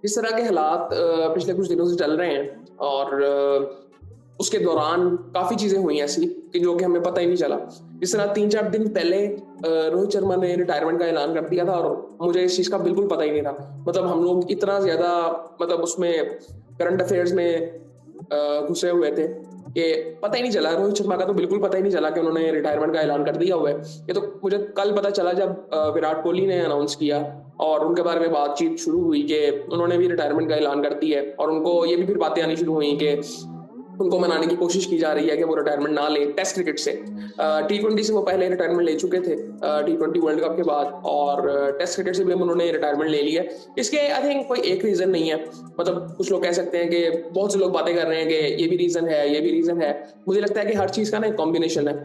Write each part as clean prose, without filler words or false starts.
जिस तरह के हालात पिछले कुछ दिनों से चल रहे हैं और उसके दौरान काफ़ी चीज़ें हुई ऐसी कि जो कि हमें पता ही नहीं चला। जिस तरह 3-4 दिन पहले रोहित शर्मा ने रिटायरमेंट का ऐलान कर दिया था और मुझे इस चीज़ का बिल्कुल पता ही नहीं था। मतलब हम लोग इतना ज़्यादा मतलब उसमें करंट अफेयर्स में घुसे हुए थे कि पता ही नहीं चला। रोहित शर्मा का तो बिल्कुल पता ही नहीं चला कि उन्होंने रिटायरमेंट का ऐलान कर दिया हुआ है। ये तो मुझे कल पता चला जब विराट कोहली ने अनाउंस किया और उनके बारे में बातचीत शुरू हुई कि उन्होंने भी रिटायरमेंट का ऐलान कर दिया है और उनको ये भी फिर बातें आनी शुरू हुई कि उनको मनाने की कोशिश की जा रही है कि वो रिटायरमेंट ना ले टेस्ट क्रिकेट से। टी20 से वो पहले रिटायरमेंट ले चुके थे टी20 वर्ल्ड कप के बाद और टेस्ट क्रिकेट से भी उन्होंने रिटायरमेंट ले लिया। इसके आई थिंक कोई एक रीजन नहीं है। मतलब कुछ लोग कह सकते हैं कि बहुत से लोग बातें कर रहे हैं कि ये भी रीजन है, ये भी रीजन है। मुझे लगता है कि हर चीज का ना एक कॉम्बिनेशन है।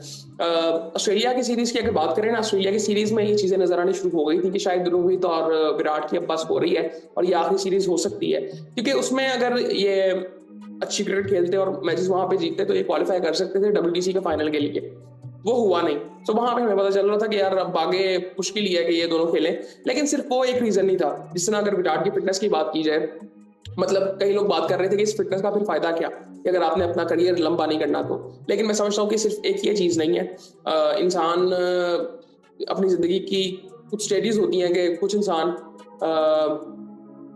ऑस्ट्रेलिया की सीरीज की अगर बात करें ना, ऑस्ट्रेलिया की सीरीज में ये चीजें नजर आनी शुरू हो गई थी कि शायद रोहित और विराट की अब बस हो रही है और ये आखिरी सीरीज हो सकती है, क्योंकि उसमें अगर ये अच्छी क्रिकेट खेलते और मैचेस वहां पे जीतते तो ये क्वालिफाई कर सकते थे WTC के फाइनल के लिए। वो हुआ नहीं। तो वहां पे हमें पता चल रहा था कि यार अब आगे मुश्किल ही है कि ये दोनों खेलें। लेकिन सिर्फ वो एक रीजन नहीं था। जिस तरह अगर विराट की फिटनेस की बात की जाए, मतलब कई लोग बात कर रहे थे कि इस फिटनेस का फिर फायदा क्या कि अगर आपने अपना करियर लंबा नहीं करना तो। लेकिन मैं समझता हूँ कि सिर्फ एक ये चीज नहीं है। इंसान अपनी जिंदगी की कुछ स्टेजेस होती हैं कि कुछ इंसान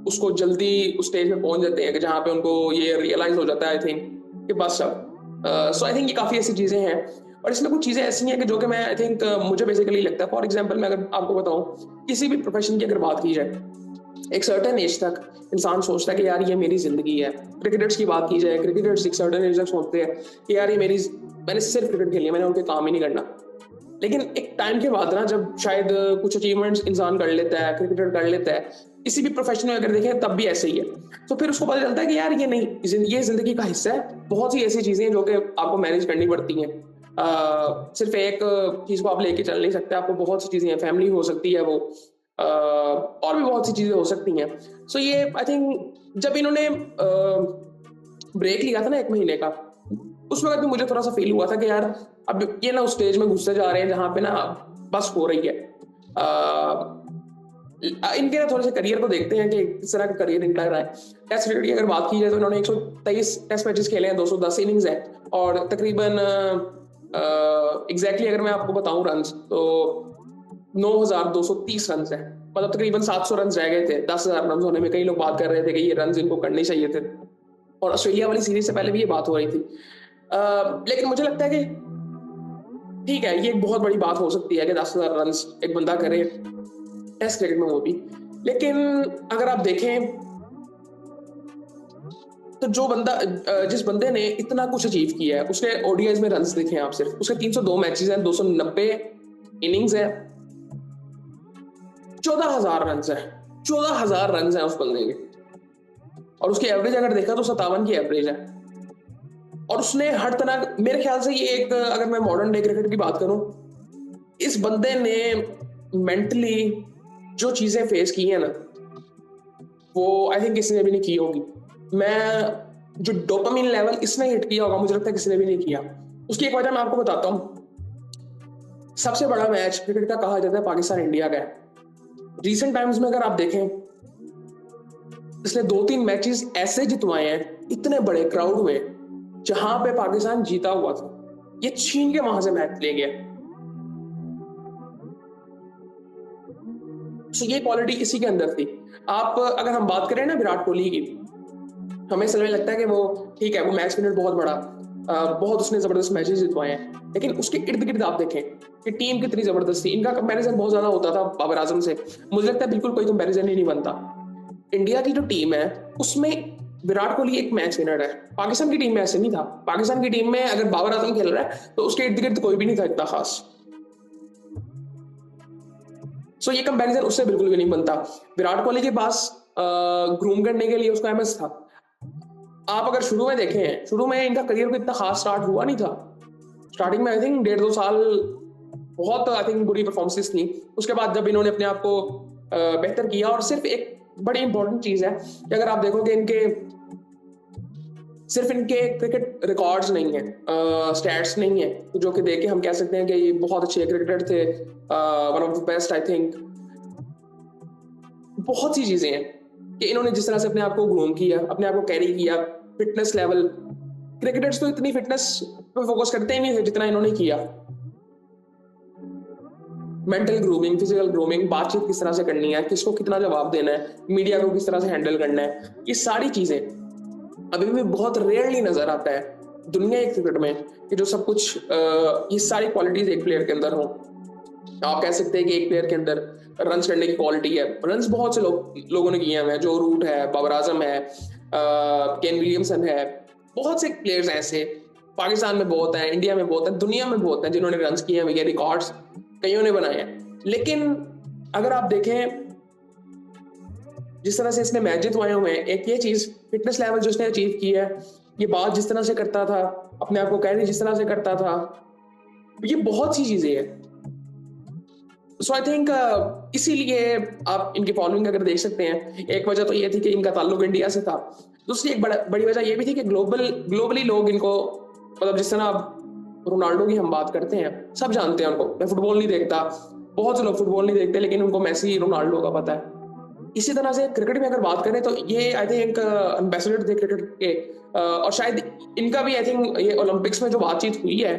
उसको जल्दी उस स्टेज में पहुंच जाते हैं कि जहाँ पे उनको ये रियलाइज हो जाता है आई थिंक कि बस अब सो आई थिंक ये काफ़ी ऐसी चीज़ें हैं। और इसमें कुछ चीज़ें ऐसी हैं कि जो कि मैं आई थिंक मुझे बेसिकली लगता है। फॉर एग्जांपल मैं अगर आपको बताऊं, किसी भी प्रोफेशन की अगर बात की जाए, एक सर्टेन एज तक इंसान सोचता है कि यार ये मेरी जिंदगी है। क्रिकेटर्स की बात की जाए, क्रिकेटर्स एक सर्टेन एज तक सोचते हैं कि यार ये मेरी, मैंने सिर्फ क्रिकेट खेली है, मैंने उनके काम ही नहीं करना। लेकिन एक टाइम के बाद ना जब शायद कुछ अचीवमेंट्स इंसान कर लेता है, क्रिकेटर कर लेता है, किसी भी प्रोफेशन में अगर देखें तब भी ऐसे ही है। तो फिर उसको पता चलता है कि यार ये नहीं, ये जिंदगी का हिस्सा है। बहुत सी ऐसी चीजें हैं जो कि आपको मैनेज करनी पड़ती हैं। सिर्फ एक चीज को आप लेके चल नहीं सकते, आपको बहुत सी चीजें हैं, फैमिली हो सकती है वो, और भी बहुत सी चीजें हो सकती हैं। सो ये आई थिंक जब इन्होंने ब्रेक लिया था ना 1 महीने का, उस वक्त भी मुझे थोड़ा सा फील हुआ था कि यार अब ये ना उस स्टेज में घुसते जा रहे हैं जहां पे ना बस हो रही है। इनके ना थोड़े से करियर को देखते हैं कि किस तरह का करियर इनका रहा है। टेस्ट क्रिकेट की अगर बात की जाए तो इन्होंने 123 टेस्ट मैचेस खेले हैं, 210 इनिंग्स है और तकरीबन एग्जैक्टली अगर मैं आपको बताऊं रन तो 9,230 रन है। मतलब तकरीबन 700 रन रह गए थे 10,000 रन होने में। कई लोग बात कर रहे थे कि ये रन इनको करने चाहिए थे और ऑस्ट्रेलिया वाली सीरीज से पहले भी ये बात हो रही थी। लेकिन मुझे लगता है कि ठीक है, ये एक बहुत बड़ी बात हो सकती है कि 10,000 रन एक बंदा करे टेस्ट क्रिकेट में, वो भी। लेकिन अगर आप देखें तो जो बंदा जिस बंदे ने इतना कुछ अचीव किया है, उसके ओडीआईज में रन्स देखें आप, सिर्फ उसके 302 मैचेस हैं, 290 इनिंग्स है, 14,000 रन है। 14,000 रन है उस बंदे के। और उसकी एवरेज अगर देखा तो 57 की एवरेज है। और उसने हर तरह, मेरे ख्याल से ये एक, अगर मैं मॉडर्न डे क्रिकेट की बात करूं, इस बंदे ने मेंटली जो चीजें फेस की है ना, वो आई थिंक किसी ने भी नहीं की होगी। मैं जो डोपामिन लेवल इसने हिट किया होगा, मुझे लगता है किसी ने भी नहीं किया। उसकी एक वजह मैं आपको बताता हूं। सबसे बड़ा मैच क्रिकेट का कहा जाता है पाकिस्तान इंडिया का है। रिसेंट टाइम्स में अगर आप देखें, इसने 2-3 मैचेस ऐसे जितवाए हैं इतने बड़े क्राउड में जहां पे पाकिस्तान जीता हुआ था, ये छीन के वहां से मैच ले गया। तो ये क्वालिटी इसी के अंदर थी। आप अगर हम बात करें ना विराट कोहली की, हमें समय लगता है कि वो ठीक है, वो मैच विनर बहुत बड़ा, बहुत उसने जबरदस्त मैचेस जितवाए हैं। लेकिन उसके इर्द गिर्द आप देखें कि टीम कितनी जबरदस्त थी। इनका कंपैरिजन बहुत ज्यादा होता था बाबर आजम से। मुझे लगता है बिल्कुल कोई कंपैरिजन ही नहीं बनता। इंडिया की जो टीम है उसमें विराट कोहली एक मैच विनर है। पाकिस्तान की टीम में ऐसे नहीं था। पाकिस्तान की टीम में अगर बाबर आजम खेल रहा है तो उसके इर्द गिर्द कोई भी नहीं था इतना खास। सो ये कंपैरिजन उससे बिल्कुल भी नहीं बनता। विराट कोहली के पास ग्रूम करने के लिए उसका एमएस था। आप अगर शुरू में देखें, शुरू में इनका करियर को इतना खास स्टार्ट हुआ नहीं था। स्टार्टिंग में आई थिंक 1.5-2 साल बहुत आई थिंक बुरी परफॉर्मेंसेस थी। उसके बाद जब इन्होंने अपने आप को बेहतर किया, और सिर्फ एक बड़ी इंपॉर्टेंट चीज है कि अगर आप देखोगे इनके सिर्फ इनके क्रिकेट रिकॉर्ड्स नहीं है, स्टैट्स नहीं है, जो कि देख के हम कह सकते हैं कि ये बहुत अच्छे क्रिकेटर थे, one of the best I think. बहुत सी चीजें हैं। कि इन्होंने जिस तरह से अपने आप को ग्रूम किया, अपने आप को कैरी किया, फिटनेस लेवल, क्रिकेटर्स तो इतनी फिटनेस पे फोकस करते ही नहीं थे जितना इन्होंने किया। मेंटल ग्रूमिंग, फिजिकल ग्रूमिंग, बातचीत किस तरह से करनी है, किसको कितना जवाब देना है, मीडिया को किस तरह से हैंडल करना है, ये सारी चीजें अभी भी बहुत रेयरली नजर आता है दुनिया के क्रिकेट में कि जो सब कुछ ये सारी क्वालिटीज एक प्लेयर के अंदर हो। आप कह सकते हैं कि एक प्लेयर के अंदर रन करने की क्वालिटी है, रन बहुत से लोगों ने किए हुए हैं, जो रूट है, बाबर आजम है, केन विलियमसन है, बहुत से प्लेयर्स ऐसे पाकिस्तान में बहुत हैं, इंडिया में बहुत हैं, दुनिया में बहुत हैं जिन्होंने रन किए हैं, ये रिकॉर्ड्स कईयों ने बनाए हैं। लेकिन अगर आप देखें जिस तरह से इसने मैच जितवाए हुए हैं, एक ये चीज फिटनेस लेवल जो इसने अचीव किया है, ये बात जिस तरह से करता था, अपने आप को कैरी जिस तरह से करता था, ये बहुत सी चीजें हैं। सो आई थिंक इसीलिए आप इनकी फॉलोइंग अगर देख सकते हैं, एक वजह तो ये थी कि इनका ताल्लुक इंडिया से था। दूसरी एक बड़ी वजह ये भी थी कि ग्लोबली लोग इनको, मतलब जिस तरह आप रोनाल्डो की हम बात करते हैं, सब जानते हैं उनको। मैं फुटबॉल नहीं देखता, बहुत से लोग फुटबॉल नहीं देखते, लेकिन उनको मैसी, रोनाल्डो का पता है। इसी तरह से क्रिकेट में अगर बात करें तो ये आई थिंक एम्बेसडर थे क्रिकेट के, और शायद इनका भी आई थिंक ये ओलंपिक्स में जो बातचीत हुई है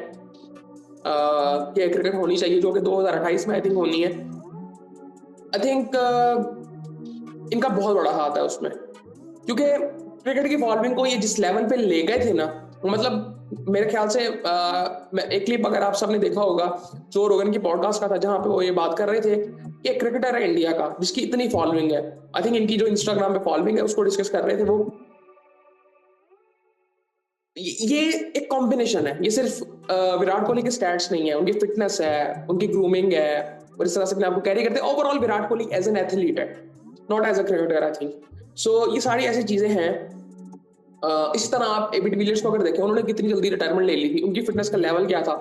कि क्रिकेट होनी चाहिए, जो कि 2028 में आई थिंक होनी है, आई थिंक इनका बहुत बड़ा हाथ है उसमें। क्योंकि क्रिकेट की फॉलोइंग को ये जिस लेवल पे ले गए थे ना, मतलब मेरे ख्याल से एक क्लिप अगर आप सबने देखा होगा जो रोगन की पॉडकास्ट का था, जहां पे वो ये बात कर रहे थे कि एक क्रिकेटर है इंडिया का जिसकी इतनी फॉलोइंग है, आई थिंक इनकी जो इंस्टाग्राम पे फॉलोइंग है उसको डिस्कस कर रहे थे वो। ये एक कॉम्बिनेशन है, ये सिर्फ विराट कोहली के स्टैट्स नहीं है, उनकी फिटनेस है, उनकी ग्रूमिंग है, और इस तरह से अपने आप को कैरी करते हैं। Overall Virat Kohli as an athlete है, not as a cricketer I think. So ये सारी ऐसी चीजें हैं। इसी तरह आप एबी डिविलियर्स को अगर देखें, उन्होंने कितनी जल्दी रिटायरमेंट ले ली थी, उनकी फिटनेस का लेवल क्या था,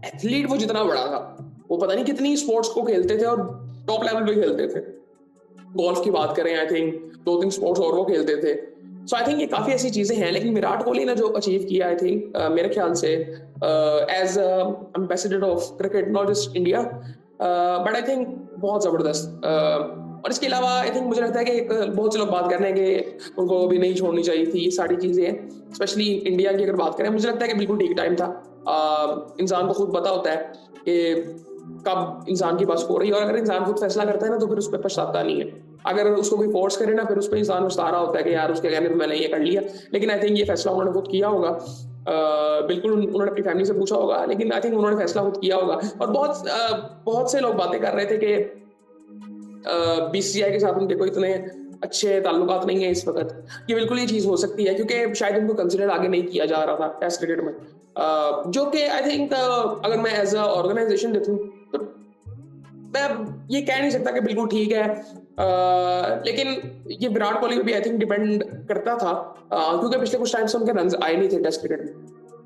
एथलीट वो जितना बड़ा था, वो पता नहीं कितनी स्पोर्ट्स को खेलते थे और टॉप लेवल पे खेलते थे। गोल्फ की बात करें, आई थिंक 2-3 स्पोर्ट्स और वो खेलते थे। सो आई थिंक ये काफी ऐसी चीजें हैं। लेकिन विराट कोहली ने जो अचीव किया, आई थिंक मेरे ख्याल से as ambassador of cricket, not just India, but I think बहुत जबरदस्त। और इसके अलावा आई थिंक मुझे लगता है कि बहुत से लोग बात कर रहे हैं कि उनको अभी नहीं छोड़नी चाहिए थी, ये सारी चीजें, स्पेशली इंडिया की अगर बात करें, मुझे लगता है कि बिल्कुल ठीक टाइम था। इंसान को खुद पता होता है कि कब इंसान की बस हो रही है, और अगर इंसान खुद फैसला करता है ना तो फिर उस पर पछताता नहीं है। अगर उसको कोई फोर्स करे ना, फिर उस पर इंसान पछता रहा होता है कि यार उसके कहने पे मैंने ये कर लिया। लेकिन आई थिंक ये फैसला उन्होंने खुद किया होगा, बिल्कुल उन्होंने अपनी फैमिली से पूछा होगा, लेकिन आई थिंक उन्होंने फैसला खुद किया होगा। और बहुत से लोग बातें कर रहे थे कि बीसीसीआई के साथ उनके कोई इतने अच्छे ताल्लुकात नहीं है इस वक्त, कि बिल्कुल ये चीज हो सकती है क्योंकि शायद उनको कंसिडर आगे नहीं किया जा रहा था टेस्ट क्रिकेट में, जो कि आई थिंक अगर मैं एज अ ऑर्गेनाइजेशन देखूं तो मैं ये कह नहीं सकता कि बिल्कुल ठीक है। लेकिन ये विराट कोहली पे भी आई थिंक डिपेंड करता था, क्योंकि पिछले कुछ टाइम से उनके रन आए नहीं थे टेस्ट क्रिकेट में,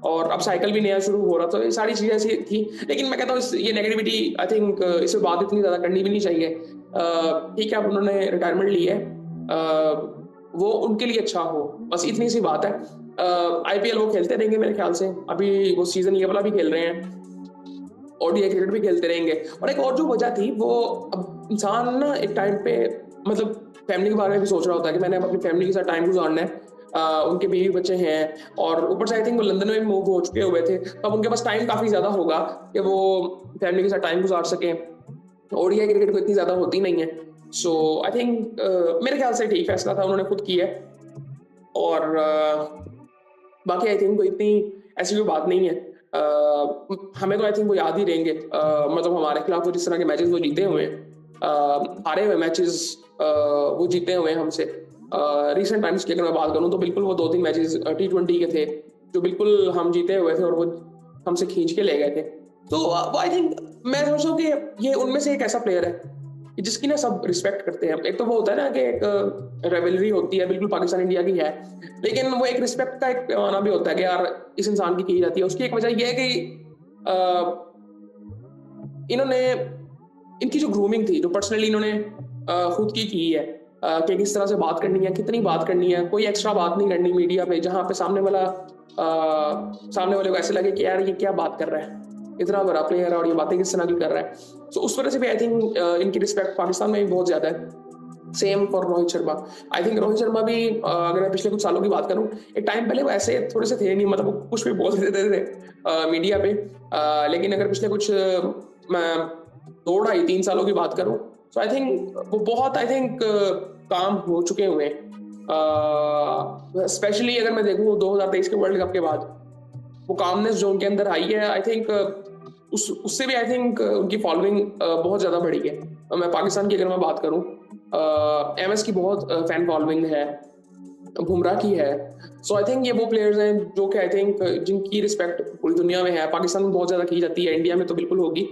और अब साइकिल भी नया शुरू हो रहा था, तो ये सारी चीजें ऐसी थी। लेकिन मैं कहता हूँ ये नेगेटिविटी आई थिंक इस पर बात इतनी ज्यादा करनी भी नहीं चाहिए। ठीक है, अब उन्होंने रिटायरमेंट ली है, वो उनके लिए अच्छा हो, बस इतनी सी बात है। आईपीएल वो खेलते रहेंगे मेरे ख्याल से, अभी वो सीजन ये वाला भी खेल रहे हैं, ओडीआई क्रिकेट भी खेलते रहेंगे। और एक और जो वजह थी वो, अब इंसान ना एक टाइम पे मतलब फैमिली के बारे में भी सोच रहा होता है कि मैंने अब अपनी फैमिली के साथ टाइम गुजारना है। उनके बीवी बच्चे हैं, और ऊपर से आई थिंक वो लंदन में मूव हो चुके हुए थे, तो अब उनके पास टाइम काफी ज्यादा होगा कि वो फैमिली के साथ टाइम गुजार सके। ओडीआई क्रिकेट को इतनी ज्यादा होती नहीं है। सो आई थिंक मेरे ख्याल से ठीक फैसला था, उन्होंने खुद किया है। और बाकी आई थिंक कोई इतनी ऐसी कोई बात नहीं है। हमें तो आई थिंक वो याद ही रहेंगे, मतलब हमारे खिलाफ वो जिस तरह के मैचेस वो जीते हुए हैं, हारे हुए मैचेस वो जीते हुए हैं हमसे। रिसेंट टाइम्स की अगर मैं बात करूं तो बिल्कुल वो 2-3 मैचेस T20 के थे जो बिल्कुल हम जीते हुए थे और वो हमसे खींच के ले गए थे। तो वो आई थिंक मैं सोच रहा हूँ कि ये उनमें से एक ऐसा प्लेयर है कि जिसकी ना सब रिस्पेक्ट करते हैं। एक तो वो होता है ना कि एक रेवलरी होती है, बिल्कुल पाकिस्तान इंडिया की है, लेकिन वो एक रिस्पेक्ट का एक पैमाना भी होता है कि यार इस इंसान की जाती है। उसकी एक वजह यह है कि इन्होंने, इनकी जो ग्रूमिंग थी, जो पर्सनली इन्होंने खुद की है, कि किस तरह से बात करनी है, कितनी बात करनी है, कोई एक्स्ट्रा बात नहीं करनी मीडिया पे जहां पे सामने वाले को ऐसे लगे कि यार ये क्या बात कर रहा है, इतना बड़ा प्लेयर है और ये बातें किस तरह की कर रहा है। तो उस वजह से भी आई थिंक इनकी रिस्पेक्ट पाकिस्तान में भी बहुत ज्यादा है। Same for Rohit Sharma. I think Rohit Sharma भी अगर मैं पिछले कुछ सालों की बात करूं, एक टाइम पहले वो ऐसे थोड़े से थे नहीं, मतलब वो कुछ भी बोल देते थे मीडिया पे। लेकिन अगर पिछले कुछ मैं 2 ढाई 3 सालों की बात करूं, तो आई थिंक वो बहुत आई थिंक काम हो चुके हुए हैं। स्पेशली अगर मैं देखूं 2023 के वर्ल्ड कप के बाद वो कामनेस जो उनके अंदर आई है, आई थिंक उस उससे भी आई थिंक उनकी फॉलोइंग बहुत ज्यादा बढ़ी है। मैं पाकिस्तान की अगर मैं बात करूं, एमएस की बहुत फैन फॉलोइंग है, बुमराह की है। सो आई थिंक ये वो प्लेयर्स हैं जो कि आई थिंक जिनकी रिस्पेक्ट पूरी दुनिया में है, पाकिस्तान में बहुत ज्यादा की जाती है, इंडिया में तो बिल्कुल होगी।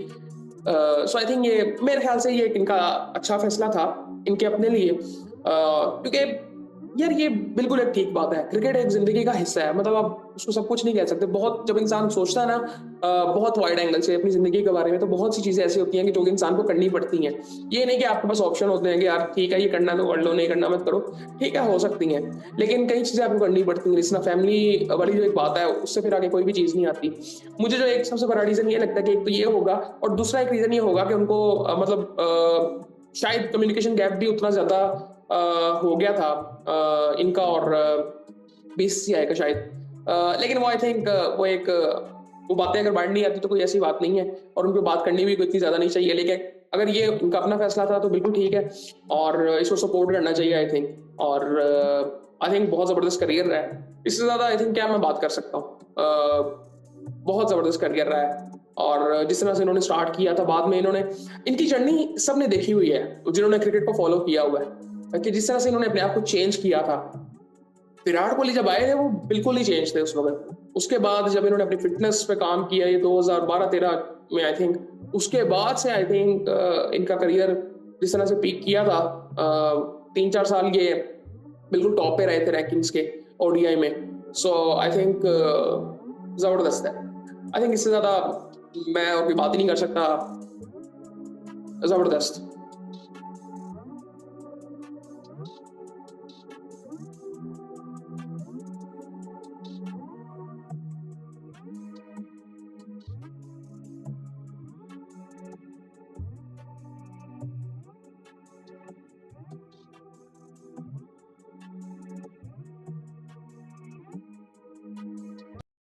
सो आई थिंक ये मेरे ख्याल से ये एक इनका अच्छा फैसला था इनके अपने लिए, क्योंकि यार ये बिल्कुल एक ठीक बात है। क्रिकेट एक जिंदगी का हिस्सा है, मतलब आप उसको सब कुछ नहीं कह सकते। बहुत जब इंसान सोचता है ना बहुत वाइड एंगल से अपनी जिंदगी के बारे में, तो बहुत सी चीजें ऐसी होती हैं कि जो कि इंसान को करनी पड़ती हैं। ये नहीं कि आपके पास ऑप्शन होते हैं कि यार ठीक है ये करना तो कर लो, नहीं करना मत करो। ठीक है हो सकती हैं, लेकिन कई चीजें आपको करनी पड़ती हैं, जिसना फैमिली वाली जो एक बात है उससे फिर आगे कोई भी चीज नहीं आती। मुझे जो एक सबसे बड़ा रीजन ये लगता है कि एक तो ये होगा, और दूसरा एक रीजन ये होगा कि उनको शायद कम्युनिकेशन गैप भी उतना ज्यादा हो गया था इनका और बीसीसीआई का शायद। लेकिन वो आई थिंक वो एक वो बातें अगर बांटनी आती तो कोई ऐसी बात नहीं है, और उनको बात करनी भी कोई इतनी ज्यादा नहीं चाहिए। लेकिन अगर ये उनका अपना फैसला था तो बिल्कुल ठीक है, और इसको सपोर्ट करना चाहिए आई थिंक। और आई थिंक बहुत जबरदस्त करियर रहा है, इससे ज्यादा आई थिंक क्या मैं बात कर सकता हूँ। बहुत जबरदस्त करियर रहा है, और जिस तरह से इन्होंने स्टार्ट किया था, बाद में इन्होंने इनकी जर्नी सबने देखी हुई है जिन्होंने क्रिकेट को फॉलो किया हुआ है, कि जिस तरह से इन्होंने अपने आप को चेंज किया था। विराट कोहली जब आए थे वो बिल्कुल ही चेंज थे उस वक्त। उसके बाद जब इन्होंने अपनी फिटनेस पे काम किया ये 2012-13 में आई थिंक, उसके बाद से आई थिंक इनका करियर जिस तरह से पीक किया था, 3-4 साल ये बिल्कुल टॉप पे रहे थे रैंकिंग्स के ओडीआई में। सो आई थिंक जबरदस्त है। आई थिंक इससे ज्यादा मैं और कोई बात ही नहीं कर सकता। जबरदस्त।